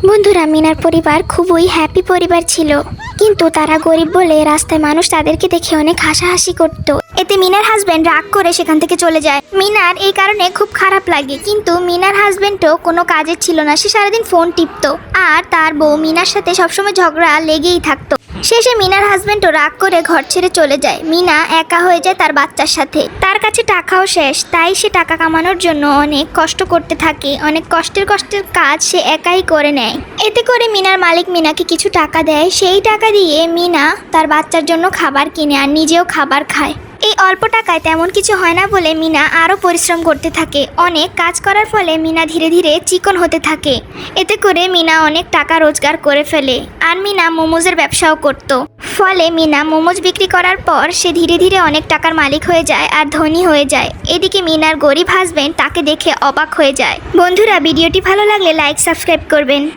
বন্ধুরা, মিনার পরিবার খুবই হ্যাপি পরিবার ছিল, কিন্তু তারা গরিব বলে রাস্তায় মানুষ তাদেরকে দেখে অনেক হাসাহাসি করত। এতে মিনার হাজবেন্ড রাগ করে সেখান থেকে চলে যায়। মিনার এই কারণে খুব খারাপ লাগে, কিন্তু মিনার হাজবেন্ডও কোনো কাজের ছিল না। সে সারাদিন ফোন টিপতো, আর তার বউ মিনার সাথে সবসময় ঝগড়া লেগেই থাকতো। শেষে মিনার হাজবেন্ডও রাগ করে ঘর ছেড়ে চলে যায়। মিনা একা হয়ে যায় তার বাচ্চার সাথে। তার কাছে টাকাও শেষ, তাই সে টাকা কামানোর জন্য অনেক কষ্ট করতে থাকে। অনেক কষ্টের কাজ সে একাই করে নেয়। এতে করে মিনার মালিক মিনাকে কিছু টাকা দেয়। সেই টাকা দিয়ে মিনা তার বাচ্চার জন্য খাবার কিনে আর নিজেও খাবার খায়। এই অল্প টাকায় তেমন কিছু হয় না বলে মিনা আরও পরিশ্রম করতে থাকে। অনেক কাজ করার ফলে মিনা ধীরে ধীরে চিকন হতে থাকে। এতে করে মিনা অনেক টাকা রোজগার করে ফেলে। আর মিনা মোমোজের ব্যবসাও করত। ফলে মিনা মোমোজ বিক্রি করার পর সে ধীরে ধীরে অনেক টাকার মালিক হয়ে যায় আর ধনী হয়ে যায়। এদিকে মিনার গরিব হাজবেন্ড তাকে দেখে অবাক হয়ে যায়। বন্ধুরা, ভিডিওটি ভালো লাগলে লাইক সাবস্ক্রাইব করবেন।